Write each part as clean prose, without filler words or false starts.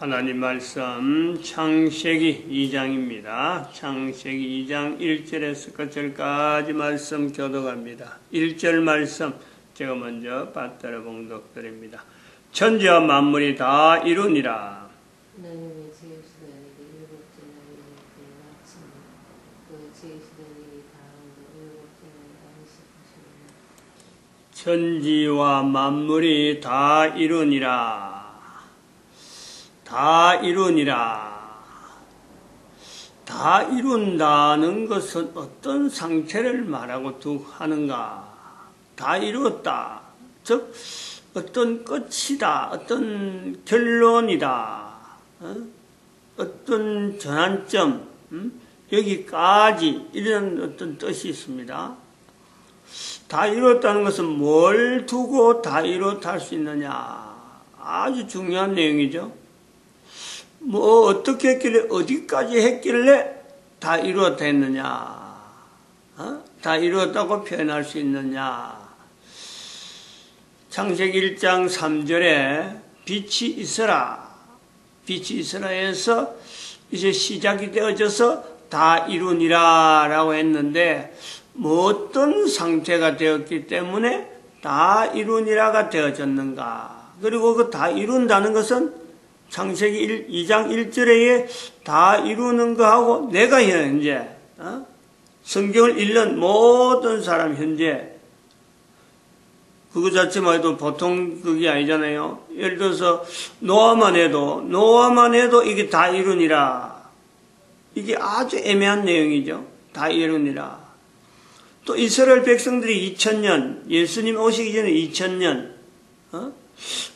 하나님 말씀 창세기 2장입니다. 창세기 2장 1절에서 끝절까지 말씀 교독합니다. 1절 말씀 제가 먼저 받들어 봉독드립니다. 천지와 만물이 다 이루니라. 하나님의 지으시던 일이 일곱째 날에 마치니 그 지으시던 일이 다음도 일곱째 날에 안식하시니라. 천지와 만물이 다 이루니라. 다 이루니라. 다 이룬다는 것은 어떤 상태를 말하고 하는가? 다 이루었다. 즉 어떤 끝이다. 어떤 결론이다. 어떤 전환점, 여기까지 이런 어떤 뜻이 있습니다. 다 이루었다는 것은 뭘 두고 다 이루었다 할 수 있느냐? 아주 중요한 내용이죠. 뭐 어떻게 했길래 어디까지 했길래 다 이루었다 했느냐? 다 이루었다고 표현할 수 있느냐? 창세기 1장 3절에 빛이 있어라. 빛이 있어라에서 이제 시작이 되어져서 다 이루니라 라고 했는데 뭐 어떤 상태가 되었기 때문에 다 이루니라가 되어졌는가? 그리고 그 다 이룬다는 것은 창세기 2장 1절에 다 이루는 거하고 내가 현재 성경을 읽는 모든 사람 현재 그거 자체만 해도 보통 그게 아니잖아요. 예를 들어서 노아만 해도 이게 다 이루니라. 이게 아주 애매한 내용이죠. 다 이루니라. 또 이스라엘 백성들이 2000년 예수님 오시기 전에 2000년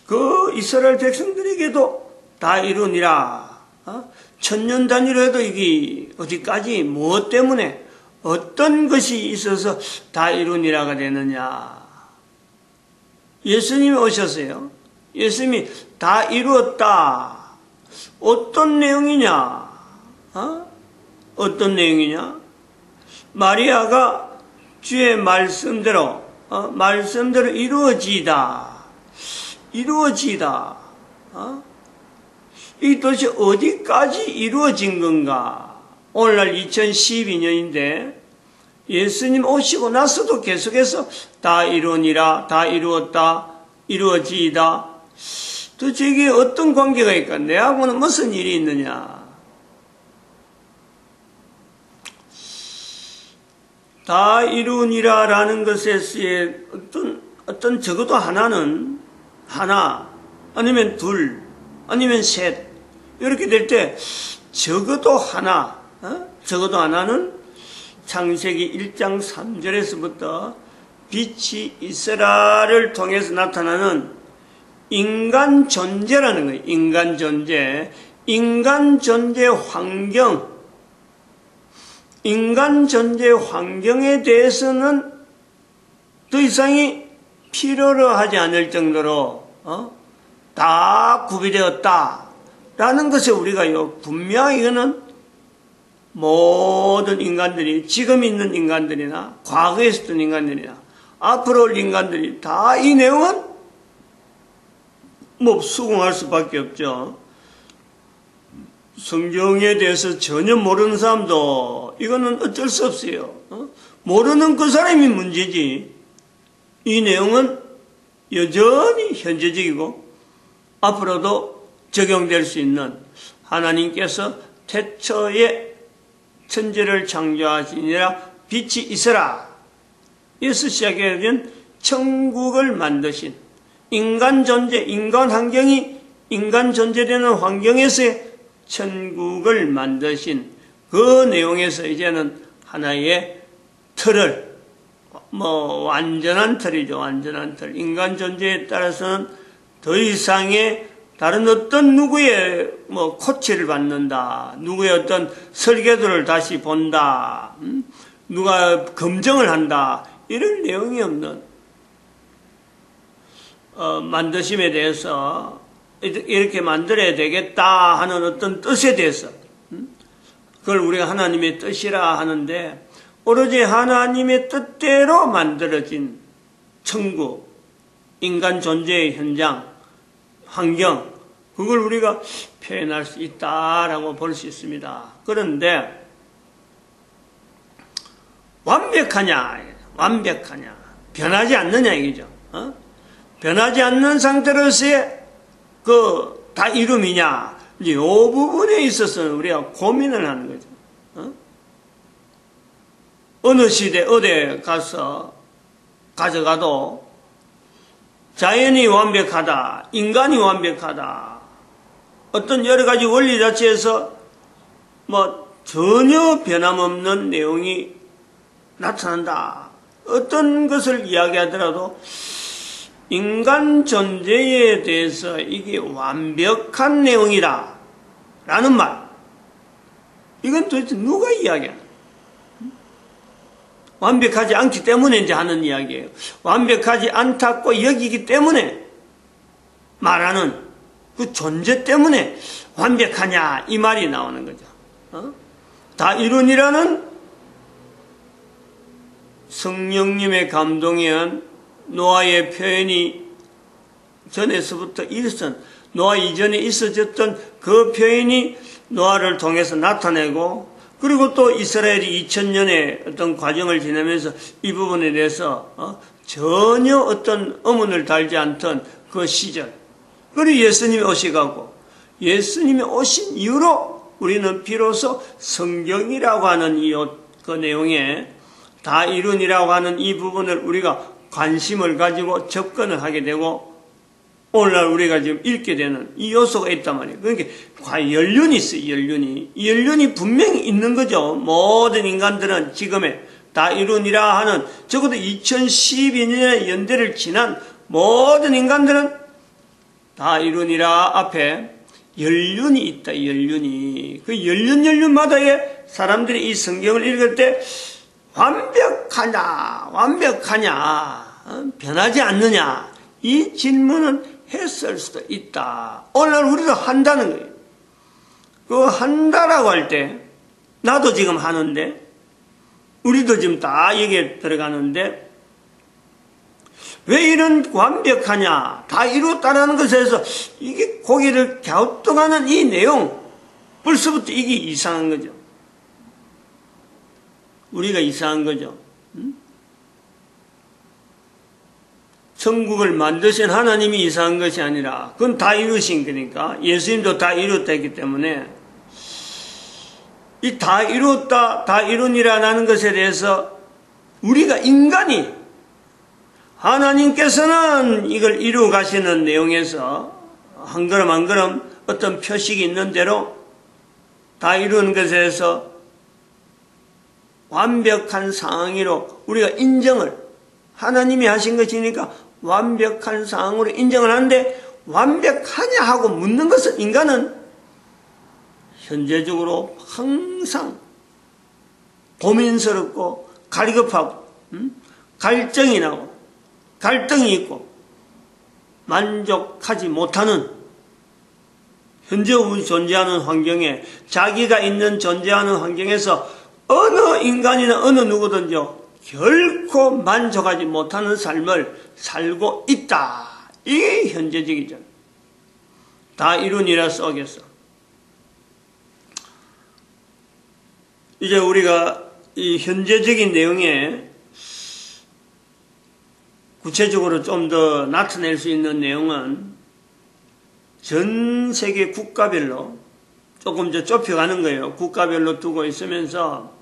그 이스라엘 백성들에게도 다 이루니라. 1000년 단위로 해도 이게 어디까지 무엇 때문에 어떤 것이 있어서 다 이루니라가 되느냐. 예수님이 오셨어요. 예수님이 다 이루었다. 어떤 내용이냐? 어떤 내용이냐? 마리아가 주의 말씀대로 이루어지다. 이 도대체 어디까지 이루어진 건가? 오늘날 2012년인데 예수님 오시고 나서도 계속해서 다 이루니라, 다 이루었다, 이루어지이다. 도대체 이게 어떤 관계가 있을까? 내하고는 무슨 일이 있느냐? 다 이루니라라는 것에 어떤 적어도 하나, 아니면 둘, 아니면 셋, 이렇게 될 때 적어도 하나는 창세기 1장 3절에서부터 빛이 있으라를 통해서 나타나는 인간 존재라는 거예요. 인간 존재 환경, 인간 존재 환경에 대해서는 더 이상이 필요로 하지 않을 정도로 다 구비되었다라는 것에 우리가 분명히 이거는 모든 인간들이 지금 있는 인간들이나 과거에 있었던 인간들이나 앞으로 올 인간들이 다 이 내용은 수긍할 수밖에 없죠. 성경에 대해서 전혀 모르는 사람도 이거는 어쩔 수 없어요. 모르는 그 사람이 문제지. 이 내용은 여전히 현재적이고 앞으로도 적용될 수 있는 하나님께서 태초에 천지를 창조하시니라 빛이 있어라. 여기서 시작해야 천국을 만드신 인간 존재, 인간 환경이 인간 존재되는 환경에서의 천국을 만드신 그 내용에서 이제는 하나의 틀을 완전한 틀이죠. 완전한 틀. 인간 존재에 따라서는 더 이상의 다른 어떤 누구의 코치를 받는다. 누구의 어떤 설계도를 다시 본다. 누가 검증을 한다. 이런 내용이 없는 만드심에 대해서 이렇게 만들어야 되겠다 하는 어떤 뜻에 대해서 그걸 우리가 하나님의 뜻이라 하는데 오로지 하나님의 뜻대로 만들어진 천국, 인간 존재의 현장, 환경, 그걸 우리가 표현할 수 있다라고 볼 수 있습니다. 그런데 완벽하냐, 변하지 않느냐 이거죠. 변하지 않는 상태로서의 그 다 이름이냐, 이 부분에 있어서는 우리가 고민을 하는 거죠. 어느 시대 어디에 가서 가져가도 자연이 완벽하다, 인간이 완벽하다, 어떤 여러 가지 원리 자체에서 뭐 전혀 변함없는 내용이 나타난다. 어떤 것을 이야기하더라도 인간 존재에 대해서 이게 완벽한 내용이다 라는 말, 이건 도대체 누가 이야기하나? 완벽하지 않기 때문에 이제 하는 이야기예요. 완벽하지 않다고 여기기 때문에 말하는 그 존재 때문에 완벽하냐 이 말이 나오는 거죠. 다 이룬이라는 성령님의 감동에 의한 노아의 표현이 전에서부터 노아 이전에 있어졌던 그 표현이 노아를 통해서 나타내고, 그리고 또 이스라엘이 2000년의 어떤 과정을 지나면서 이 부분에 대해서 전혀 어떤 의문을 달지 않던 그 시절, 그리고 예수님이 오셔가고 예수님이 오신 이후로 우리는 비로소 성경이라고 하는 그 내용에 다 이룬이라고 하는 이 부분을 우리가 관심을 가지고 접근을 하게 되고, 오늘날 우리가 지금 읽게 되는 이 요소가 있단 말이에요. 그러니까 과연 연륜이 있어요. 이 연륜이 분명히 있는 거죠. 모든 인간들은 지금의 다 이룬이라 하는, 적어도 2012년의 연대를 지난 모든 인간들은 다 이룬이라 앞에 연륜이 있다. 연륜이. 그 연륜마다의 사람들이 이 성경을 읽을 때 완벽하냐, 변하지 않느냐, 이 질문은 했을 수도 있다. 오늘 우리도 한다는 거예요. 그 한다라고 할 때, 나도 지금 하는데, 우리도 지금 다 여기에 들어가는데, 왜 이런 완벽하냐, 다 이뤘다라는 것에서 이게 고개를 갸우뚱하는 이 내용, 벌써부터 이게 이상한 거죠. 우리가 이상한 거죠. 천국을 만드신 하나님이 이상한 것이 아니라 그건 다 이루신 거니까, 예수님도 다 이뤘다 했기 때문에 이 다 이뤘다, 다 이룬이라는 것에 대해서 우리가 인간이, 하나님께서는 이걸 이루 가시는 내용에서 한 걸음 한 걸음 어떤 표식이 있는 대로 다 이루는 것에 대해서 완벽한 상황으로 우리가 인정을, 하나님이 하신 것이니까 완벽한 상황으로 인정을 하는데, 완벽하냐 하고 묻는 것은 인간은 현재적으로 항상 고민스럽고 갈급하고 갈증이 나고 갈등이 있고 만족하지 못하는, 현재 존재하는 환경에, 자기가 있는 존재하는 환경에서 어느 인간이나 어느 누구든지 결코 만족하지 못하는 삶을 살고 있다. 이게 현재적이죠. 다 이룬이라 속에서. 이제 우리가 이 현재적인 내용에 구체적으로 좀 더 나타낼 수 있는 내용은 전 세계 국가별로 조금 더 좁혀가는 거예요. 국가별로 두고 있으면서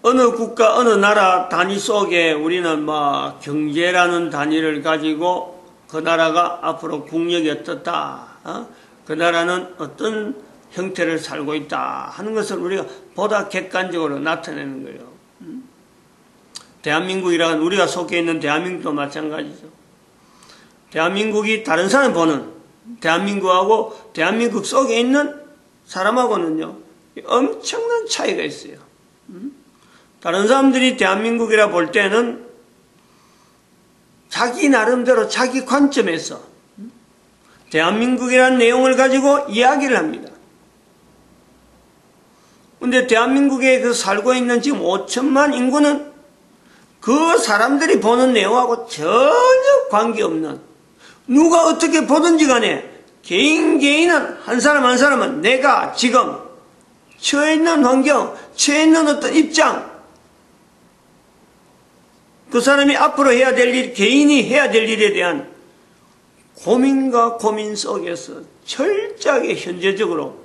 어느 국가, 어느 나라 단위 속에 우리는 뭐 경제라는 단위를 가지고 그 나라가 앞으로 국력이 어떻다, 그 나라는 어떤 형태를 살고 있다 하는 것을 우리가 보다 객관적으로 나타내는 거예요. 대한민국이라는, 우리가 속해 있는 대한민국도 마찬가지죠. 대한민국이 다른 사람 보는 대한민국하고 대한민국 속에 있는 사람하고는요 엄청난 차이가 있어요. 다른 사람들이 대한민국이라 볼 때는 자기 나름대로 자기 관점에서 대한민국이라는 내용을 가지고 이야기를 합니다. 근데 대한민국에 그 살고 있는 지금 5천만 인구는 그 사람들이 보는 내용하고 전혀 관계없는, 누가 어떻게 보든지 간에 개인은 한 사람 한 사람은 내가 지금 처해 있는 환경, 처해 있는 어떤 입장, 그 사람이 앞으로 해야 될 일, 개인이 해야 될 일에 대한 고민과 고민 속에서 철저하게 현재적으로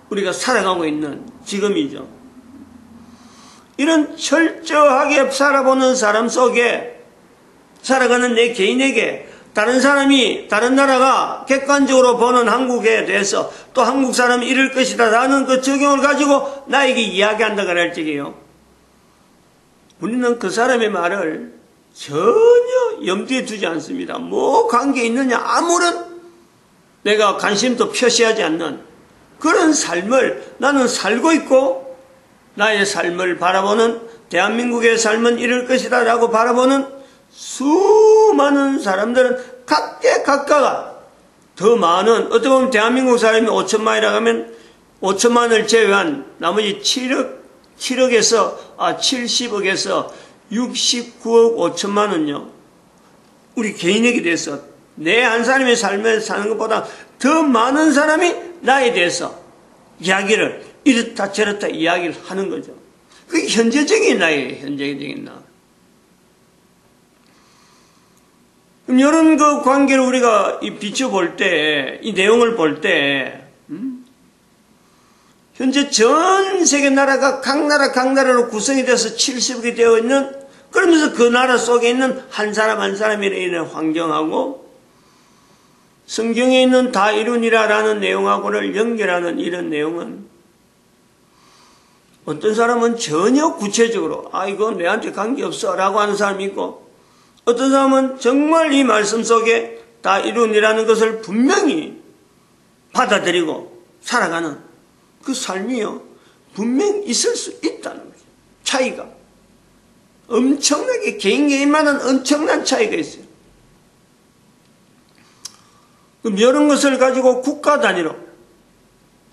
우리가 살아가고 있는 지금이죠. 이런 철저하게 살아보는 사람 속에 살아가는 내 개인에게 다른 사람이, 다른 나라가 객관적으로 보는 한국에 대해서 또 한국 사람이 이럴 것이다 라는 그 적용을 가지고 나에게 이야기한다 그럴 적이에요. 우리는 그 사람의 말을 전혀 염두에 두지 않습니다. 뭐 관계 있느냐, 아무런 내가 관심도 표시하지 않는 그런 삶을 나는 살고 있고, 나의 삶을 바라보는, 대한민국의 삶은 이럴 것이다 라고 바라보는 수많은 사람들은 각각가 더 많은, 어떻게 보면 대한민국 사람이 5천만이라고 하면 5천만을 제외한 나머지 70억에서 69억 5천만은요, 우리 개인에게 대해서 내 한 사람의 삶을 사는 것보다 더 많은 사람이 나에 대해서 이야기를 이렇다 저렇다 이야기를 하는 거죠. 그게 현재적인 나예요. 현재적인 나. 그럼 이런 그 관계를 우리가 비춰볼 때, 이 내용을 볼 때, 현재 전 세계 나라가 각 나라로 구성이 돼서 70억이 되어 있는, 그러면서 그 나라 속에 있는 한 사람 한 사람에 대한 환경하고 성경에 있는 다 이루니라라는 내용하고를 연결하는 이런 내용은 어떤 사람은 전혀 구체적으로 이거 내한테 관계없어 라고 하는 사람이 있고, 어떤 사람은 정말 이 말씀 속에 다 이루니라는 것을 분명히 받아들이고 살아가는 그 삶이요, 분명히 있을 수 있다는 거죠. 차이가 엄청나게 개인마다는 엄청난 차이가 있어요. 그럼 이런 것을 가지고 국가 단위로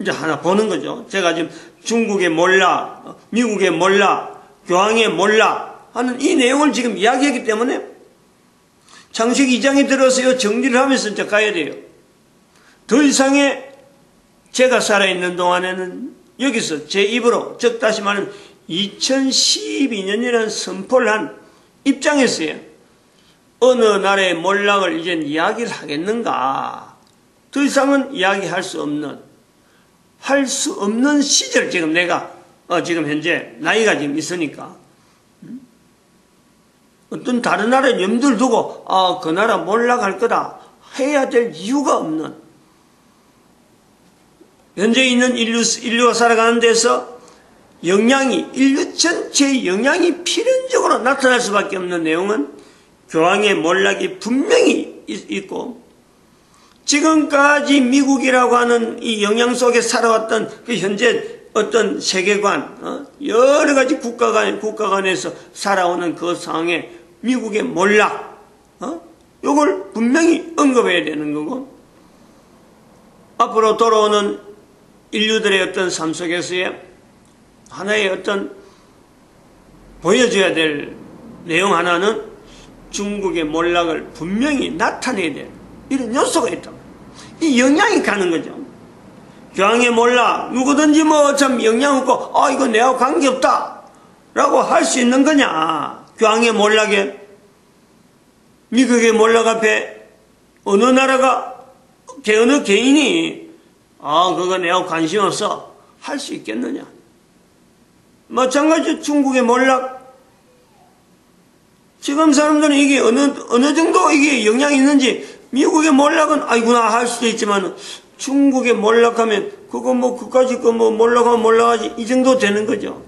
이제 하나 보는 거죠. 제가 지금 중국에 몰라, 미국에 몰라, 교황에 몰라 하는 이 내용을 지금 이야기하기 때문에 창세기 2장에 들어서요 정리를 하면서 이제 가야 돼요. 더 이상의 제가 살아있는 동안에는 여기서 제 입으로, 즉 다시 말하면 2012년이라는 선포를 한 입장에서요, 어느 나라의 몰락을 이제 이야기를 하겠는가, 더 이상은 이야기할 수 없는, 시절, 지금 내가 지금 현재 나이가 지금 있으니까 어떤 다른 나라에 염두를 두고 그 나라 몰락할 거다 해야 될 이유가 없는, 현재 있는 인류가 살아가는 데서 인류 전체의 영향이 필연적으로 나타날 수밖에 없는 내용은 교황의 몰락이 분명히 있고, 지금까지 미국이라고 하는 이 영향 속에 살아왔던 그 현재 어떤 세계관, 여러 가지 국가 간에서 살아오는 그 상황에 미국의 몰락, 요걸 분명히 언급해야 되는 거고, 앞으로 돌아오는 인류들의 어떤 삶 속에서의 하나의 어떤 보여줘야 될 내용 하나는 중국의 몰락을 분명히 나타내야 될 이런 요소가 있다. 이 영향이 가는 거죠. 교황의 몰락, 누구든지 참 영향 없고 이거 내하고 관계없다 라고 할 수 있는 거냐. 교황의 몰락에, 미국의 몰락 앞에 어느 나라가, 어느 개인이 그거 내하고 관심 없어 할 수 있겠느냐. 마찬가지로 중국의 몰락, 지금 사람들은 이게 어느 정도 이게 영향이 있는지, 미국의 몰락은 아이구나 할 수도 있지만 중국의 몰락하면 그거 그까지 거 몰락하면 몰락하지 이 정도 되는 거죠.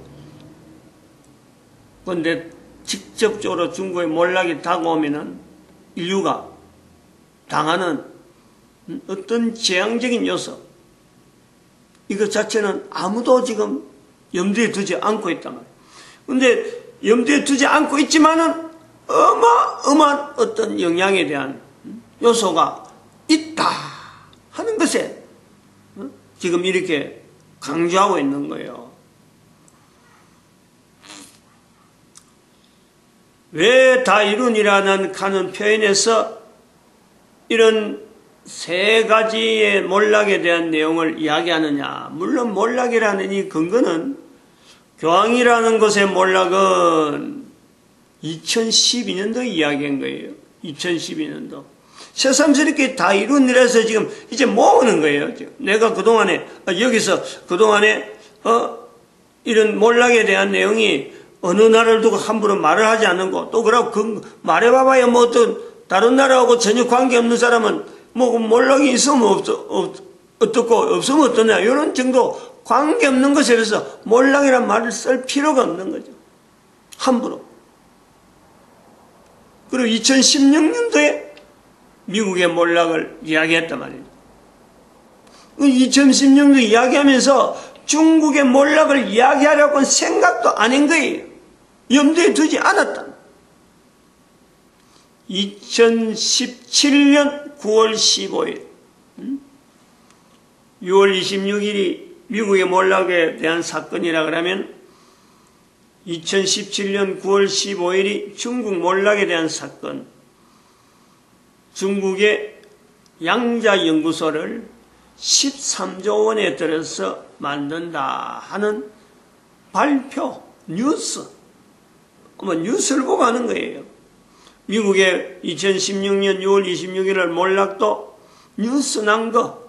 그런데 직접적으로 중국의 몰락이 다가오면은 인류가 당하는 어떤 재앙적인 요소, 이것 자체는 아무도 지금 염두에 두지 않고 있단 말이에요. 그런데 염두에 두지 않고 있지만은 어마어마한 어떤 영향에 대한 요소가 있다 하는 것에 지금 이렇게 강조하고 있는 거예요. 왜 다 이룬이라는 가는 표현에서 이런 세 가지의 몰락에 대한 내용을 이야기하느냐. 물론 몰락이라는 이 근거는 교황이라는 것의 몰락은 2012년도 이야기한 거예요. 2012년도. 새삼스럽게 다 이룬 일에서 지금 이제 모으는 거예요. 내가 그동안에, 여기서 그동안에, 이런 몰락에 대한 내용이 어느 나라를 두고 함부로 말을 하지 않는 거, 또 그러고 말해봐봐야 뭐 어떤 다른 나라하고 전혀 관계없는 사람은 뭐 몰락이 있으면 어떻고 없으면 어떠냐 이런 정도 관계없는 것에 대해서 몰락이란 말을 쓸 필요가 없는 거죠. 함부로. 그리고 2016년도에 미국의 몰락을 이야기했단 말이에요. 2016년도 이야기하면서 중국의 몰락을 이야기하려고는 생각도 안 한 거예요. 염두에 두지 않았다. 2017년 9월 15일 6월 26일이 미국의 몰락에 대한 사건이라 그러면 2017년 9월 15일이 중국 몰락에 대한 사건, 중국의 양자연구소를 13조 원에 들여서 만든다 하는 발표, 뉴스를 보고 하는 거예요. 미국의 2016년 6월 26일 날 몰락도 뉴스 난 거,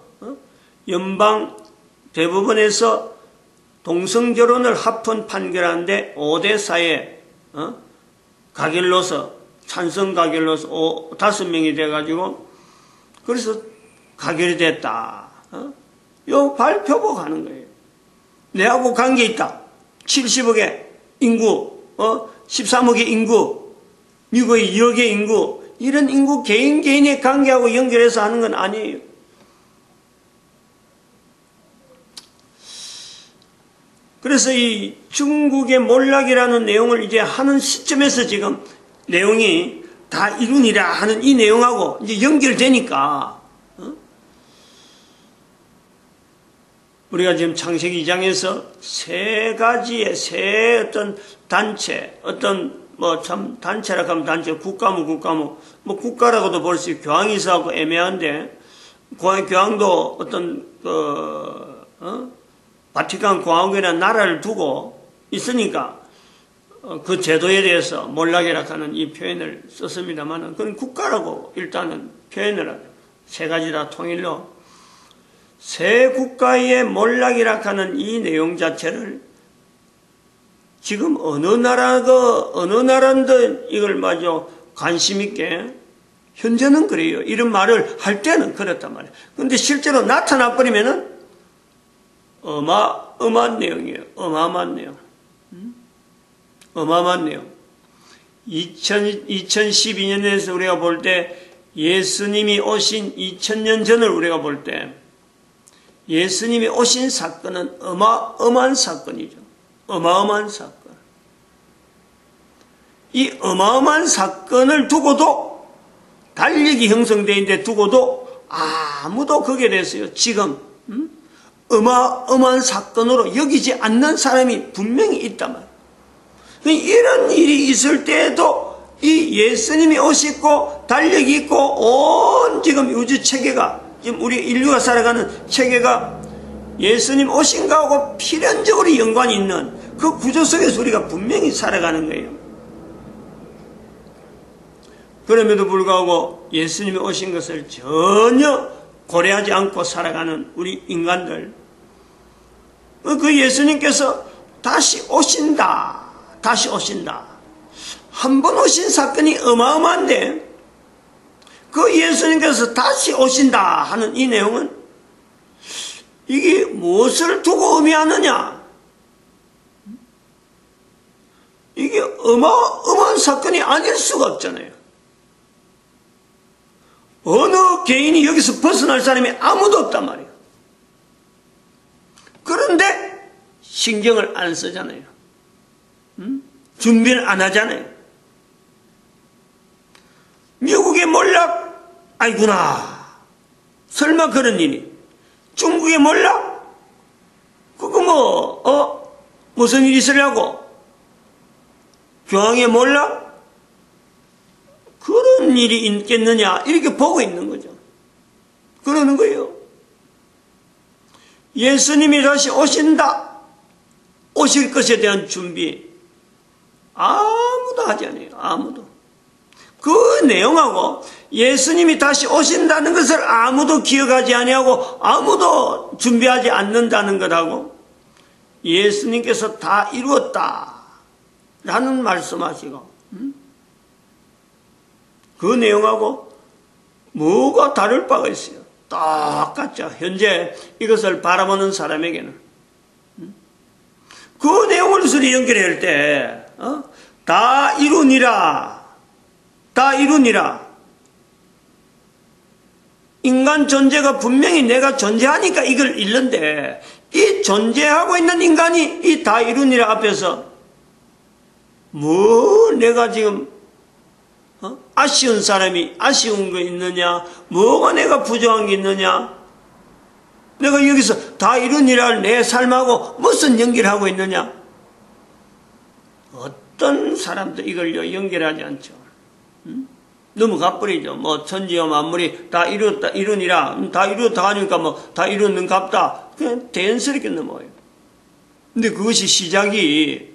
연방 대법원에서 동성결혼을 합헌 판결하는데 5대4에 가결로서 찬성 가결로서 5명이 돼가지고 그래서 가결이 됐다. 요 발표 보고 하는 거예요. 내하고 관계 있다. 70억의 인구, 13억의 인구, 미국의 2억의 인구, 이런 인구 개인의 관계하고 연결해서 하는 건 아니에요. 그래서 이 중국의 몰락이라는 내용을 이제 하는 시점에서 지금 내용이 다 이룬이라 하는 이 내용하고 이제 연결되니까, 우리가 지금 창세기 2장에서 세 가지의 세 어떤 단체, 어떤 뭐 참 단체라 하면 단체, 국가면 국가면 뭐 국가라고도 볼 수 있고 교황이 있어갖고 애매한데 교황도 어떤 바티칸 공화국이라는 나라를 두고 있으니까 그 제도에 대해서 몰락이라 하는 이 표현을 썼습니다만 그건 국가라고 일단은 표현을 하죠. 세 가지 다 통일로 세 국가의 몰락이라 하는 이 내용 자체를 지금 어느 나라인데 이걸 마저 관심 있게 현재는 그래요. 이런 말을 할 때는 그렇단 말이에요. 그런데 실제로 나타나 버리면은 어마어마한 내용이에요. 어마어마한 내용. 어마어마한 내용. 2012년에서 우리가 볼 때 예수님이 오신 2000년 전을 우리가 볼 때 예수님이 오신 사건은 어마어마한 사건이죠. 어마어마한 사건. 이 어마어마한 사건을 두고도 달력이 형성되어 있는데 두고도 아무도 거기에 대해서요. 지금 어마어마한 사건으로 여기지 않는 사람이 분명히 있단 말이에요. 이런 일이 있을 때에도 이 예수님이 오시고 달력이 있고 온 지금 우주 체계가 지금 우리 인류가 살아가는 체계가 예수님 오신 거하고 필연적으로 연관이 있는 그 구조 속에서 우리가 분명히 살아가는 거예요. 그럼에도 불구하고 예수님이 오신 것을 전혀 고려하지 않고 살아가는 우리 인간들, 그 예수님께서 다시 오신다. 한 번 오신 사건이 어마어마한데 그 예수님께서 다시 오신다 하는 이 내용은 이게 무엇을 두고 의미하느냐? 이게 어마어마한 사건이 아닐 수가 없잖아요. 어느 개인이 여기서 벗어날 사람이 아무도 없단 말이에요. 그런데 신경을 안 쓰잖아요. 준비를 안 하잖아요. 미국의 몰락, 아이구나. 설마 그런 일이. 중국의 몰락? 그거 무슨 일이 있으려고? 교황의 몰락? 그런 일이 있겠느냐? 이렇게 보고 있는 거죠. 그러는 거예요. 예수님이 다시 오신다. 오실 것에 대한 준비 아무도 하지 않아요. 아무도. 그 내용하고 예수님이 다시 오신다는 것을 아무도 기억하지 아니하고 아무도 준비하지 않는다는 것하고 예수님께서 다 이루었다 라는 말씀하시고 그 내용하고 뭐가 다를 바가 있어요. 똑같죠. 현재 이것을 바라보는 사람에게는 그 내용을 서로 연결할 때 다 이루니라, 다 이루니라. 인간 존재가 분명히 내가 존재하니까 이걸 잃는데 이 존재하고 있는 인간이 이 다 이루니라 앞에서 뭐 내가 지금 아쉬운 사람이 아쉬운 거 있느냐, 뭐가 내가 부족한 게 있느냐, 내가 여기서 다 이루니라를 내 삶하고 무슨 연결하고 있느냐. 어떤 사람도 이걸 연결하지 않죠. 너무 가버리죠. 뭐 천지와 만물이 다 이루었다 이루니라, 다 이루었다 하니까 뭐 다 이루는 갑다, 그냥 대연스럽게 넘어요. 근데 그것이 시작이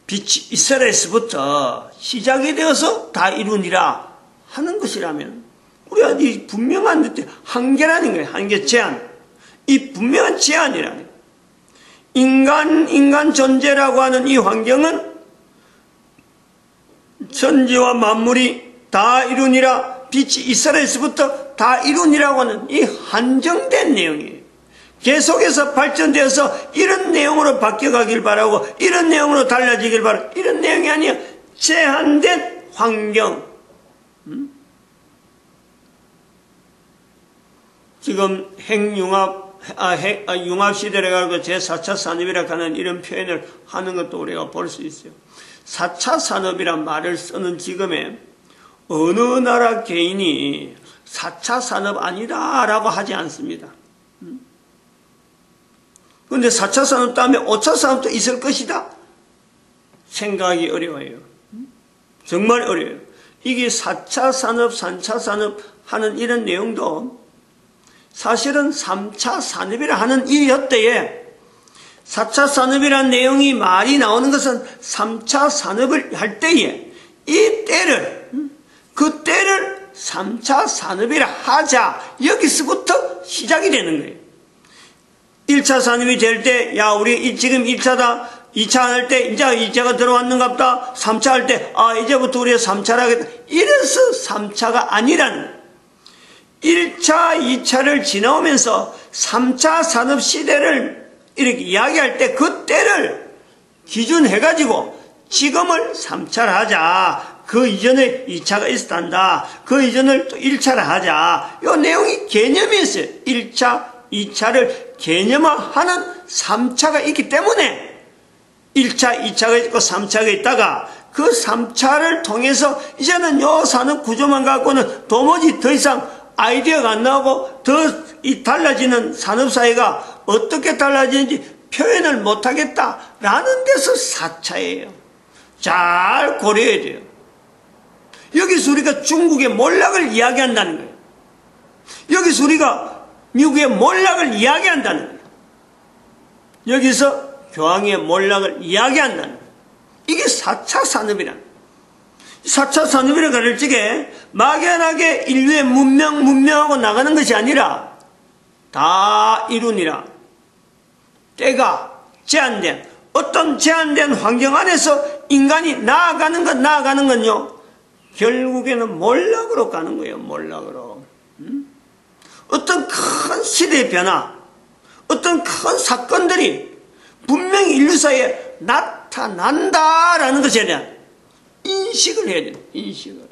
빛이 이스라엘에서부터 시작이 되어서 다 이루니라 하는 것이라면 우리가 이 분명한 한계라는 거예요. 한계, 제한. 이 분명한 제한이라는 거예요. 인간 존재라고 하는 이 환경은 천지와 만물이 다 이루니라, 빛이 이스라엘에서부터 다 이루니라고 하는 이 한정된 내용이에요. 계속해서 발전되어서 이런 내용으로 바뀌어가길 바라고, 이런 내용으로 달라지길 바라고, 이런 내용이 아니야. 제한된 환경. 지금 융합시대를 가지고 제4차 산업이라고 하는 이런 표현을 하는 것도 우리가 볼 수 있어요. 4차 산업이란 말을 쓰는 지금에 어느 나라 개인이 4차 산업 아니다라고 하지 않습니다. 그런데 4차 산업 다음에 5차 산업도 있을 것이다 생각이 어려워요. 정말 어려워요. 이게 4차 산업, 3차 산업 하는 이런 내용도 사실은 3차 산업이라 하는 일이었대에 4차 산업이라는 내용이 말이 나오는 것은 3차 산업을 할 때에 이 때를, 그 때를 3차 산업이라 하자, 여기서부터 시작이 되는 거예요. 1차 산업이 될 때, 야, 우리 지금 1차다, 2차 할 때, 이제 2차가 들어왔는갑다, 3차 할 때, 이제부터 우리가 3차를 하겠다. 이래서 3차가 아니라는, 1차, 2차를 지나오면서 3차 산업 시대를 이렇게 이야기할 때 그 때를 기준해가지고 지금을 3차를 하자. 그 이전에 2차가 있었단다. 그 이전을 또 1차를 하자. 이 내용이 개념이 있어요. 1차, 2차를 개념화하는 3차가 있기 때문에 1차, 2차가 있고 3차가 있다가 그 3차를 통해서 이제는 요 산업 구조만 갖고는 도무지 더 이상 아이디어가 안 나오고 더 이 달라지는 산업사회가 어떻게 달라지는지 표현을 못하겠다라는 데서 4차예요. 잘 고려해야 돼요. 여기서 우리가 중국의 몰락을 이야기한다는 거예요. 여기서 우리가 미국의 몰락을 이야기한다는 거예요. 여기서 교황의 몰락을 이야기한다는 거예요. 이게 4차 산업이란 거예요. 4차 산업이라고 가를 적에 막연하게 인류의 문명하고 나가는 것이 아니라 다 이루니라. 때가 제한된, 어떤 제한된 환경 안에서 인간이 나아가는 건요, 결국에는 몰락으로 가는 거예요. 몰락으로. 어떤 큰 시대의 변화, 어떤 큰 사건들이 분명히 인류사에 나타난다라는 것에 대한 인식을 해야 돼요. 인식을.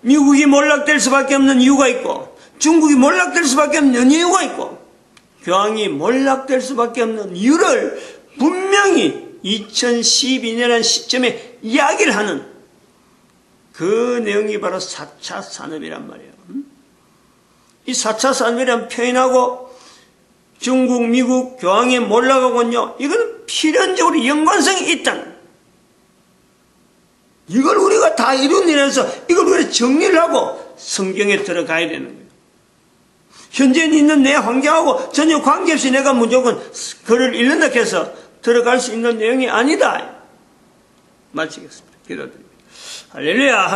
미국이 몰락될 수밖에 없는 이유가 있고, 중국이 몰락될 수밖에 없는 이유가 있고, 교황이 몰락될 수밖에 없는 이유를 분명히 2012년이라는 시점에 이야기를 하는 그 내용이 바로 4차 산업이란 말이에요. 이 4차 산업이란 표현하고 중국, 미국, 교황이 몰락하고는요, 이거는 필연적으로 연관성이 있다는 거예요. 이걸 우리가 다 이룬 일에서 이걸 우리가 정리를 하고 성경에 들어가야 되는 거예요. 현재 있는 내 환경하고 전혀 관계없이 내가 무조건 글을 읽는다 해서 들어갈 수 있는 내용이 아니다. 마치겠습니다. 기도드립니다. 할렐루야.